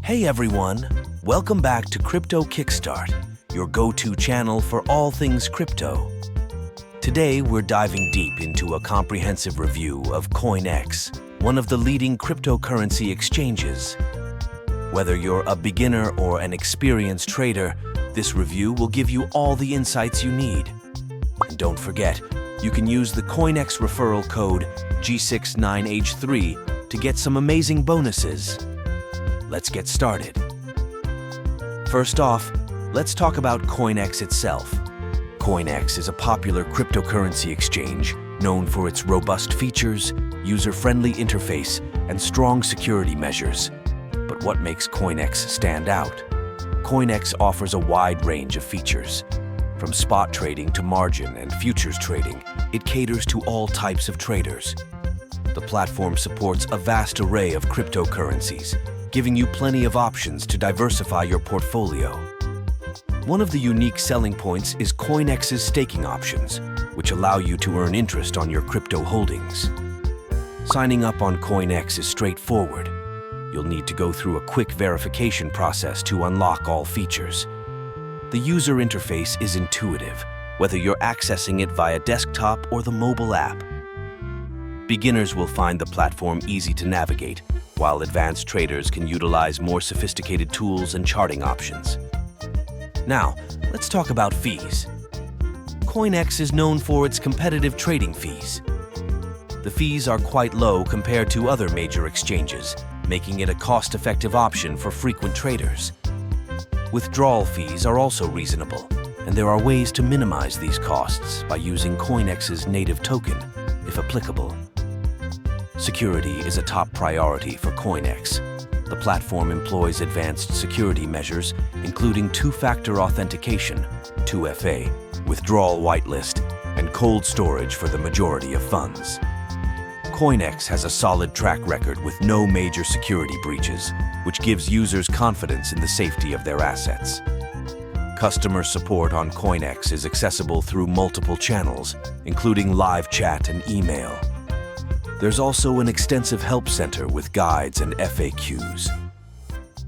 Hey everyone, welcome back to Crypto Kickstart, your go-to channel for all things crypto. Today we're diving deep into a comprehensive review of CoinEx, one of the leading cryptocurrency exchanges. Whether you're a beginner or an experienced trader, this review will give you all the insights you need. And don't forget, you can use the CoinEx referral code g69h3 to get some amazing bonuses. Let's get started. First off, let's talk about CoinEx itself. CoinEx is a popular cryptocurrency exchange known for its robust features, user-friendly interface, and strong security measures. But what makes CoinEx stand out? CoinEx offers a wide range of features. From spot trading to margin and futures trading, it caters to all types of traders. The platform supports a vast array of cryptocurrencies, giving you plenty of options to diversify your portfolio. One of the unique selling points is CoinEx's staking options, which allow you to earn interest on your crypto holdings. Signing up on CoinEx is straightforward. You'll need to go through a quick verification process to unlock all features. The user interface is intuitive, whether you're accessing it via desktop or the mobile app. Beginners will find the platform easy to navigate, while advanced traders can utilize more sophisticated tools and charting options. Now, let's talk about fees. CoinEx is known for its competitive trading fees. The fees are quite low compared to other major exchanges, making it a cost-effective option for frequent traders. Withdrawal fees are also reasonable, and there are ways to minimize these costs by using CoinEx's native token, if applicable. Security is a top priority for CoinEx. The platform employs advanced security measures, including two-factor authentication, 2FA, withdrawal whitelist, and cold storage for the majority of funds. CoinEx has a solid track record with no major security breaches, which gives users confidence in the safety of their assets. Customer support on CoinEx is accessible through multiple channels, including live chat and email. There's also an extensive help center with guides and FAQs.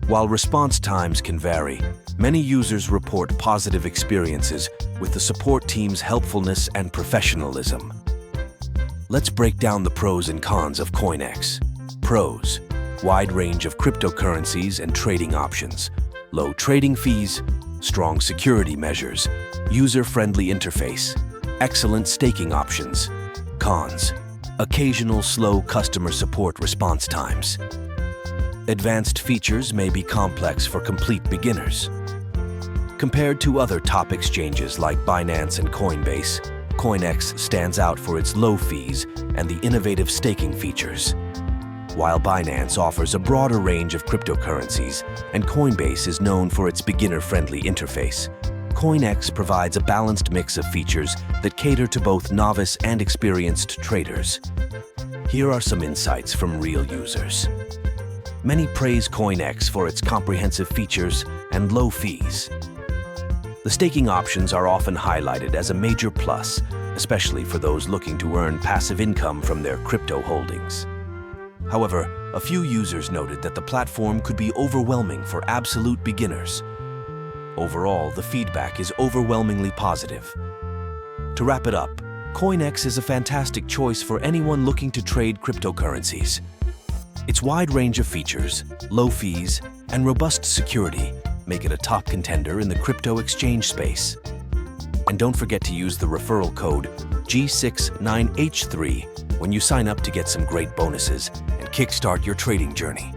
While response times can vary, many users report positive experiences with the support team's helpfulness and professionalism. Let's break down the pros and cons of CoinEx. Pros: wide range of cryptocurrencies and trading options, low trading fees, strong security measures, user-friendly interface, excellent staking options. Cons: occasional slow customer support response times. Advanced features may be complex for complete beginners. Compared to other top exchanges like Binance and Coinbase, CoinEx stands out for its low fees and the innovative staking features. While Binance offers a broader range of cryptocurrencies and Coinbase is known for its beginner-friendly interface, CoinEx provides a balanced mix of features that cater to both novice and experienced traders. Here are some insights from real users. Many praise CoinEx for its comprehensive features and low fees. The staking options are often highlighted as a major plus, especially for those looking to earn passive income from their crypto holdings. However, a few users noted that the platform could be overwhelming for absolute beginners. Overall, the feedback is overwhelmingly positive. To wrap it up, CoinEx is a fantastic choice for anyone looking to trade cryptocurrencies. Its wide range of features, low fees, and robust security make it a top contender in the crypto exchange space. And don't forget to use the referral code G69H3 when you sign up to get some great bonuses and kickstart your trading journey.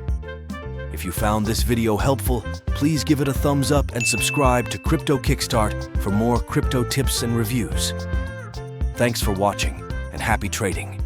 If you found this video helpful, please give it a thumbs up and subscribe to Crypto Kickstart for more crypto tips and reviews. Thanks for watching, and happy trading.